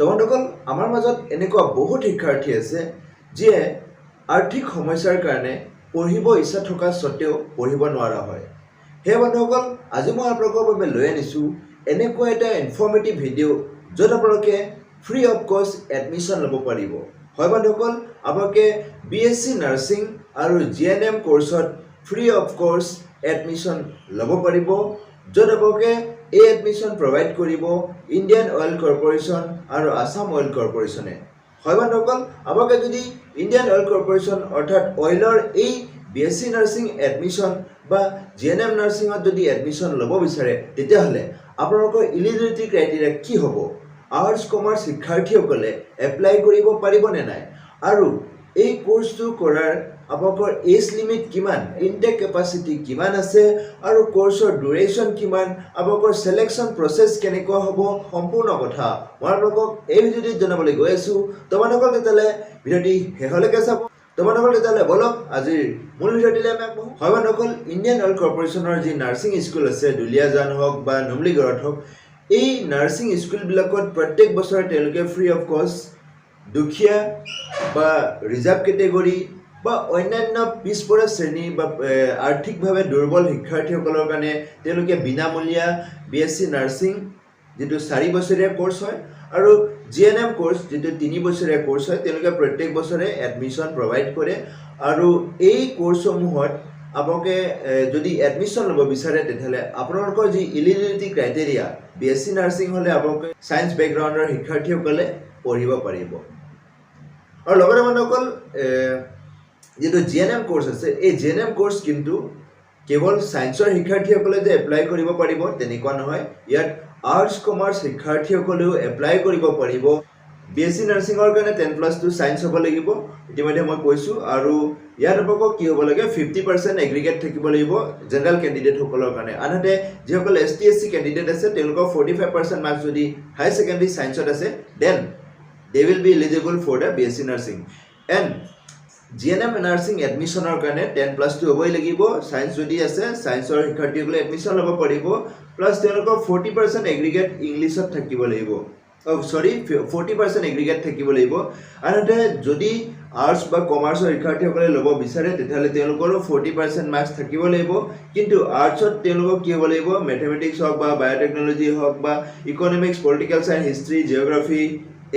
বন্ধুসকল আমাৰ মাজত এনেকুৱা বহুত শিক্ষাৰ্থী আছে যিয়ে আৰ্থিক সমস্যাৰ কাৰণে পঢ়িব ইচ্ছা থকা সত্ত্বেও পঢ়িব নোৱাৰা হয়। হে বন্ধুসকল আজি মই আপোনালোকৰ বাবে লৈ আনিছো এনেকুৱা এটা ইনফৰ্মেটিভ ভিডিঅ' য'ত আপোনালোকে ফ্ৰী অফ কষ্ট এডমিশ্যন ল'ব পাৰিব। হয় বন্ধুসকল আপোনালোকে BSc নাৰ্ছিং আৰু GNM কোৰ্সত ফ্ৰী অফ কষ্ট এডমিশ্যন ল'ব পাৰিব, য'ত আপোনালোকে এই এডমিশ্যন প্ৰভাইড কৰিব ইণ্ডিয়ান অইল কৰ্পোৰেশ্যন আৰু আসাম অইল কৰ্পোৰেশ্যনে। হয় বন্ধুসকল আপোনালোকে যদি ইণ্ডিয়ান অইল কৰ্পোৰেশ্যন অৰ্থাৎ অইলৰ এই BSc নাৰ্ছিং এডমিশ্যন বা GNM নাৰ্ছিঙত যদি এডমিশ্যন ল'ব বিচাৰে তেতিয়াহ'লে আপোনালোকৰ এলিজিবিলিটি ক্ৰাইটেৰিয়া কি হ'ব, আৰ্টছ কমাৰ্চ শিক্ষাৰ্থীসকলে এপ্লাই কৰিব পাৰিবনে নাই, আৰু এই কোৰ্সটো কৰাৰ আপোনালোকৰ এজ লিমিট কিমান, ইনটেক কেপাচিটি কিমান আছে, আৰু কোৰ্সৰ ডিউৰেশ্যন কিমান, আপোনালোকৰ সিলেকশ্যন প্ৰসেছ কেনেকুৱা হ'ব, সম্পূৰ্ণ কথা মই আপোনালোকক এই ভিডিঅ'টিত জনাবলৈ গৈ আছো। তোমালোকৰ তেতিয়ালে ভিডিঅ'টি শেষলৈকে চাব। তোমালোকৰ তেতিয়ালে বলক আজিৰ মূল ভিডিঅ'টিলৈ আমি আগবাঢ়ো। হয় বন্ধুসকল ইণ্ডিয়ান অইল কৰ্পোৰেশ্যনৰ যি নাৰ্ছিং স্কুল আছে দুলিয়াজান হওক বা নুমলীগড়ত হওক, এই নাৰ্ছিং স্কুলবিলাকত প্ৰত্যেক বছৰে তেওঁলোকে ফ্ৰী অফ কষ্ট দুখীয়া বা ৰিজাৰ্ভ কেটেগৰী বা অন্যান্য পিছপৰা শ্ৰেণী বা আৰ্থিকভাৱে দুৰ্বল শিক্ষাৰ্থীসকলৰ কাৰণে তেওঁলোকে বিনামূলীয়া BSc নাৰ্ছিং যিটো 4 বছৰীয়া কোৰ্স হয় আৰু GNM কোৰ্স যিটো 3 বছৰীয়া কোৰ্স হয়, তেওঁলোকে প্ৰত্যেক বছৰে এডমিশ্যন প্ৰভাইড কৰে। আৰু এই কোৰ্সসমূহত আপোনালোকে যদি এডমিশ্যন ল'ব বিচাৰে তেতিয়াহ'লে আপোনালোকৰ যি এলিজিবিলিটি ক্ৰাইটেৰিয়া BSc নাৰ্ছিং হ'লে আপোনালোকে সায়েন্স বেকগ্ৰাউণ্ডৰ শিক্ষাৰ্থীসকলে পঢ়িব পাৰিব। আৰু লগতে বন্ধুসকল যেটো GNM কোৰ্স আছে এই GNM কোৰ্স কিন্তু কেৱল সায়েন্সৰ শিক্ষাৰ্থীসকলে যে এপ্লাই কৰিব পাৰিব তেনেকুৱা নহয়, ইয়াত আৰ্টছ কমাৰ্চ শিক্ষাৰ্থীসকলেও এপ্লাই কৰিব পাৰিব। BSc নাৰ্ছিঙৰ কাৰণে 10+2 সায়েন্স হ'ব লাগিব ইতিমধ্যে মই কৈছো, আৰু ইয়াত আপোনালোকক কি হ'ব লাগে 50% এগ্ৰিগেট থাকিব লাগিব জেনেৰেল কেণ্ডিডেটসকলৰ কাৰণে। আনহাতে যিসকল ST SC কেণ্ডিডেট আছে তেওঁলোকৰ 45% মাৰ্কছ যদি হাই সেকেন্ডাৰী সায়েন্সত আছে then they will be eligible for the BSc nursing. And GNM nursing এডমিশ্যনৰ কাৰণে 10+2 হ'বই লাগিব, সায়েন্স যদি আছে সায়েন্সৰ শিক্ষাৰ্থীসকলে এডমিশ্যন ল'ব পাৰিব, প্লাছ তেওঁলোকৰ 40% এগ্ৰিগেট ইংলিছত থাকিব লাগিব, 40% এগ্ৰিগেট থাকিব লাগিব। আনহাতে যদি আৰ্টছ বা কমাৰ্চৰ শিক্ষাৰ্থীসকলে ল'ব বিচাৰে তেতিয়াহ'লে তেওঁলোকৰো 40% মাৰ্কছ থাকিব লাগিব, কিন্তু আৰ্টছত তেওঁলোকক কি হ'ব লাগিব মেথমেটিক্স হওক বা বায়'টেকনলজি হওক বা economics, political science, history, geography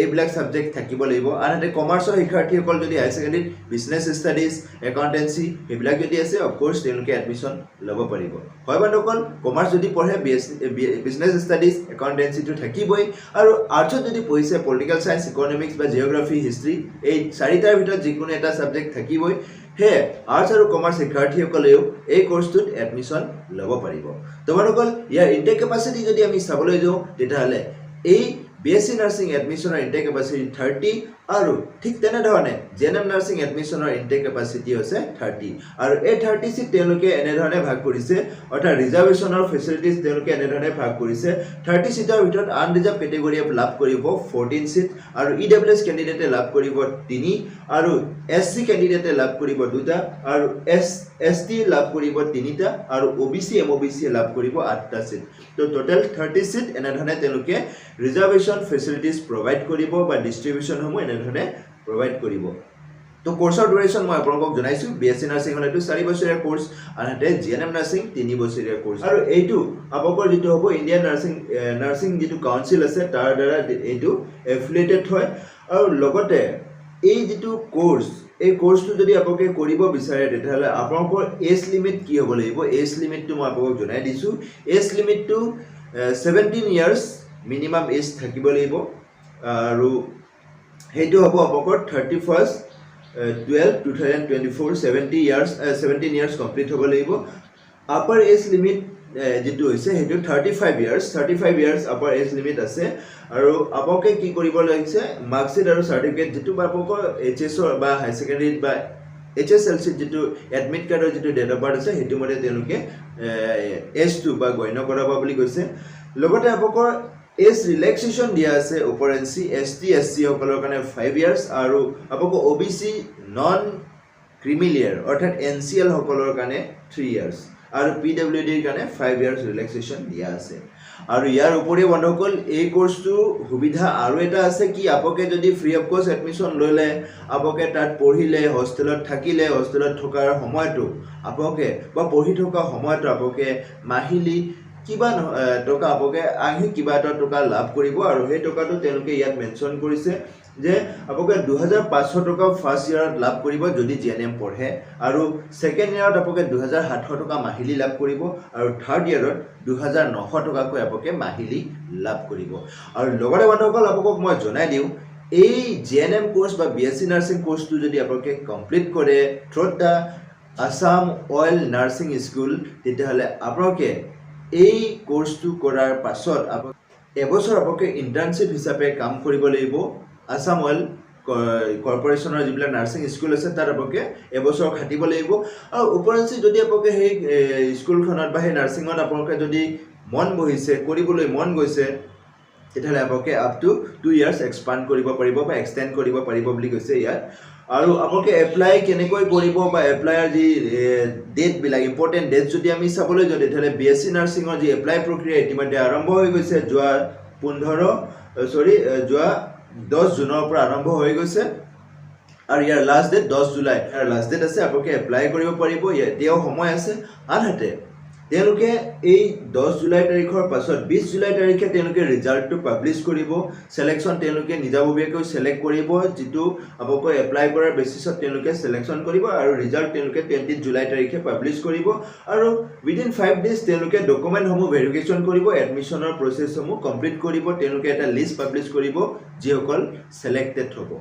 এইবিলাক সাবজেক্ট থাকিব লাগিব। আনহাতে কমাৰ্চৰ শিক্ষাৰ্থীসকল যদি হাই সেকেন্ডাৰীত বিজনেছ ষ্টাডিজ, একাউণ্টেঞ্চি এইবিলাক যদি আছে অফক'ৰ্ছ তেওঁলোকে এডমিশ্যন ল'ব পাৰিব। হয় বন্ধুসকল কমাৰ্চ যদি পঢ়ে বিজনেছ ষ্টাডিজ, একাউণ্টেঞ্চিটো থাকিবই, আৰু আৰ্টছত যদি পঢ়িছে পলিটিকেল সায়েন্স, ইকনমিক্স বা জিঅ'গ্ৰাফি, হিষ্ট্ৰী এই চাৰিটাৰ ভিতৰত যিকোনো এটা সাবজেক্ট থাকিবই। সেয়ে আৰ্টছ আৰু কমাৰ্চ শিক্ষাৰ্থীসকলেও এই কোৰ্সটোত এডমিশ্যন ল'ব পাৰিব। তোমালোকৰ ইয়াৰ ইনটেক কেপাচিটি যদি আমি চাবলৈ যাওঁ তেতিয়াহ'লে এই BSc নাৰ্ছিং এডমিশ্যনৰ ইনটেক কেপাচিটি 30, আৰু ঠিক তেনেধৰণে GNM নাৰ্ছিং এডমিশ্যনৰ ইনটেক কেপাচিটি হৈছে 30, আৰু এই 30 সিট তেওঁলোকে এনেধৰণে ভাগ কৰিছে, অৰ্থাৎ ৰিজাৰ্ভেশ্যনৰ ফেচিলিটিজ তেওঁলোকে এনেধৰণে ভাগ কৰিছে। 30 সিটৰ ভিতৰত আনৰিজাৰ্ভ কেটেগৰীয়ে লাভ কৰিব 14 সিট, আৰু EWS কেণ্ডিডেটে লাভ কৰিব 3, আৰু SC কেণ্ডিডেটে লাভ কৰিব 2টা, আৰু ST লাভ কৰিব 3টা, আৰু OBC MOBC লাভ কৰিব 8টা সিট। তো টোটেল 30 সিট এনেধৰণে তেওঁলোকে ৰিজাৰ্ভেশ্যন ফেচিলিটিজ প্ৰভাইড কৰিব বা ডিষ্ট্ৰিবিউশ্যনসমূহ এনেধৰণে প্ৰভাইড কৰিব। তো কোৰ্সৰ ডিউৰেশ্যন মই আপোনালোকক জনাইছো, BSc নাৰ্ছিং হ'লে 4 বছৰীয়া কোৰ্স, আনহাতে GNM নাৰ্ছিং 3 বছৰীয়া কোৰ্স, আৰু এইটো আপোনালোকৰ যিটো হ'ব ইণ্ডিয়ান নাৰ্ছিং যিটো কাউন্সিল আছে তাৰ দ্বাৰা এইটো এফিলিয়েটেড হয়। আৰু লগতে এই যিটো কোৰ্স এই কোৰ্সটো যদি আপোনালোকে কৰিব বিচাৰে তেতিয়াহ'লে আপোনালোকৰ এজ লিমিট কি হ'ব লাগিব, এজ লিমিটটো মই আপোনালোকক জনাই দিছো। এজ লিমিটটো 17 ইয়াৰ্ছ মিনিমাম এজ থাকিব লাগিব, আৰু সেইটো হ'ব আপোনালোকৰ 31/12/2024 17 ইয়াৰ্ছ কমপ্লিট হ'ব লাগিব। আপাৰ এজ লিমিট যিটো হৈছে সেইটো 35 ইয়াৰ্ছ আপাৰ এজ লিমিট আছে। আৰু আপোনালোকে কি কৰিব লাগিছে মাৰ্কশ্বিট আৰু চাৰ্টিফিকেট যিটো বা আপোনালোকৰ HS বা হাই সেকেন্ডাৰীত বা HSLC যিটো এডমিট কাৰ্ডৰ যিটো ডেট অফ বাৰ্থ আছে সেইটো মতে তেওঁলোকে এজটো বা গণ্য কৰাব বুলি কৈছে। লগতে আপোনালোকৰ এজ ৰিলেক্সেশ্যন দিয়া আছে ওপৰেঞ্চি ST SC সকলৰ কাৰণে 5 ইয়াৰ্ছ, আৰু আপোনালোকৰ OBC নন ক্ৰিমিলিয়াৰ অৰ্থাৎ NCL সকলৰ কাৰণে 3 ইয়াৰ্ছ, আৰু PWD ৰ কাৰণে 5 ইয়াৰ্ছ ৰিলেক্সেশ্যন দিয়া আছে। আৰু ইয়াৰ উপৰিও বন্ধুসকল এই কোৰ্সটোৰ সুবিধা আৰু এটা আছে কি আপোকে যদি ফ্ৰী অফ কষ্ট এডমিশন ললে আপোকে তাত পঢ়িলে হোস্টেলত থাকিলে হোস্টেলত থকাৰ সময়টো আপোকে বা পঢ়ি থকা সময়টো আপোকে মাহিলি কিবা টকা আপোকে আহি কিবা এটা টকা লাভ কৰিব আৰু সেই টকাটো তেওঁলোকে ইয়াত মেনশন কৰিছে যে আপোকে 2500 টকা ফাৰ্স্ট ইয়াৰত লাভ কৰিব যদি জিএনএম পঢ়ে আৰু সেকেন্ড ইয়াৰত আপোকে 2700 টকা মাহিলি লাভ কৰিব আৰু থাৰ্ড ইয়াৰত 2900 টকাকৈ আপোকে মাহিলি লাভ কৰিব আৰু লগতে বন্ধুসকল আপোকক মই জনাই দিওঁ এই জিএনএম কোৰ্স বা বিএসসি নাৰ্সিং কোৰ্সটো যদি আপোকে কমপ্লিট কৰে থ্ৰু দা আসাম অইল নাৰ্সিং স্কুল তেতিয়াহলে আপোকে এই কোৰ্সটো কৰাৰ পাছত এবছৰ আপোকে ইন্টাৰ্নশিপ হিচাপে কাম কৰিব লাগিব আসাম অইল কৰ্পোৰেচনৰ যিবিলাক নাৰ্সিং স্কুল আছে তাত আপোকে এবছৰ খাটিব লাগিব আৰু উপৰঞ্চি যদি আপোকে সেই স্কুলখনত বা সেই নাৰ্সিঙত আপোকে যদি মন বহিছে কৰিবলৈ মন গৈছে তেতিয়াহলে আপোকে আপ টু 2 ইয়াৰ্স এক্সপান্ড কৰিব পাৰিব বা এক্সটেন্ড কৰিব পাৰিব বুলি কৈছে ইয়াত আৰু আপোকে এপ্লাই কেনেকৈ কৰিব বা এপ্লাইৰ যি ডেট বিলাক ইম্পৰ্টেন্ট ডেট যদি আমি চাবলৈ যাওঁ তেতিয়াহলে বিএসসি নাৰ্সিঙৰ যি এপ্লাই প্ৰক্ৰিয়া ইতিমধ্যে আৰম্ভ হৈ গৈছে যোৱা 10 জুনৰ পৰা আৰম্ভ হৈ গৈছে আৰু ইয়াৰ লাষ্ট ডেট 10 জুলাই আৰু লাষ্ট ডেট আছে আপোকে এপ্লাই কৰিব পাৰিব এতিয়াও সময় আছে আনহাতে তেওঁলোকে এই 10 জুলাই তাৰিখৰ পাছত 20 জুলাই তাৰিখে তেওঁলোকে ৰিজাল্টটো পাবলিশ কৰিব সিলেকশন তেওঁলোকে নিজাববীয়াকৈ সিলেক্ট কৰিব যেটো আপোকে এপ্লাই কৰাৰ বেচিছত তেওঁলোকে সিলেকশন কৰিব আৰু ৰিজাল্ট তেওঁলোকে 20 জুলাই তাৰিখে পাবলিশ কৰিব আৰু উইদিন 5 ডেজ তেওঁলোকে ডকুমেন্ট সমূহ ভেৰিফিকেশন কৰিব এডমিশনৰ প্ৰসেস সমূহ কমপ্লিট কৰিব তেওঁলোকে এটা লিষ্ট পাবলিশ কৰিব যিসকল সিলেক্টেড হ'ব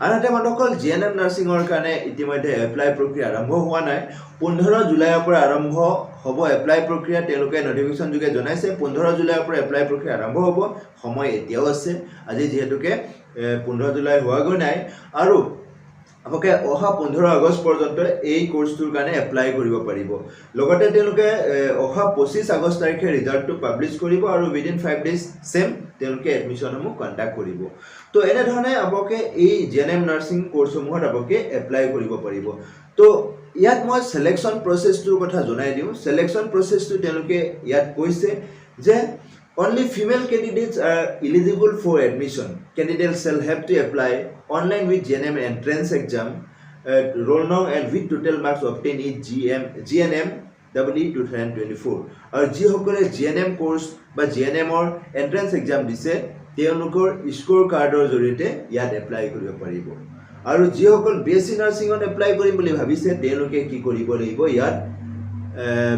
আনহাতে বন্ধুসকল জিএনএম নাৰ্সিঙৰ কাৰণে ইতিমধ্যে এপ্লাই প্ৰক্ৰিয়া আৰম্ভ হোৱা নাই 15 জুলাইৰ পৰা আৰম্ভ হ'ব এপ্লাই প্ৰক্ৰিয়া তেওঁলোকে নোটিফিকেশন যোগে জনাইছে 15 জুলাইৰ পৰা এপ্লাই প্ৰক্ৰিয়া আৰম্ভ হ'ব সময় এতিয়াও আছে আজি যেহেতুকে 15 জুলাই হোৱাগৈ নাই আৰু আপোকে অহা 15 আগষ্ট পৰ্যন্ত এই কোৰ্সটোৰ কাৰণে এপ্লাই কৰিব পাৰিব লগতে তেওঁলোকে অহা 25 আগষ্ট তাৰিখে ৰিজাল্টটো পাবলিশ কৰিব আৰু উইদিন 5 ডেজ সেম তেওঁলোকে এডমিশনসমূহ কন্টাক্ট কৰিব তো এনে ধৰণে আপোকে এই জিএনএম নাৰ্সিং কোৰ্সসমূহত আপোকে এপ্লাই কৰিব পাৰিব তো ইয়াত মই সিলেকশন প্ৰসেসটোৰ কথা জনাই দিওঁ সিলেকশন প্ৰসেসটো তেওঁলোকে ইয়াত কৈছে যে only female candidates are eligible for admission candidates shall have to apply online with GNM entrance exam roll number and with total marks obtained in GNM WE 2024 আৰু যিসকলে GNM কোৰ্স বা GNM ৰ entrance exam দিছে তেওঁলোকৰ score কাৰ্ডৰ জৰিয়তে ইয়াত apply কৰিব পাৰিব আৰু যিসকল বিএসসি নাৰ্সিঙত এপ্লাই কৰিম বুলি ভাবিছে তেওঁলোকে কি কৰিব লাগিব ইয়াত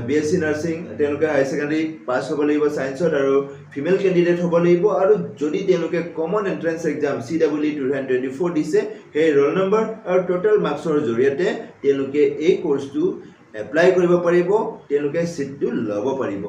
বিএসসি নাৰ্সিং তেওঁলোকে হাই সেকেন্ডাৰী পাস হ'ব লাগিব সায়েন্সত আৰু ফিমেল ক্যান্ডিডেট হ'ব লাগিব আৰু যদি তেওঁলোকে কমন এন্ট্ৰেন্স এক্সাম CWE 2024 দিছে সেই ৰোল নম্বৰ আৰু টোটাল মাৰ্কছৰ জৰিয়তে তেওঁলোকে এই কোৰ্সটো এপ্লাই কৰিব পাৰিব তেওঁলোকে সিটটো ল'ব পাৰিব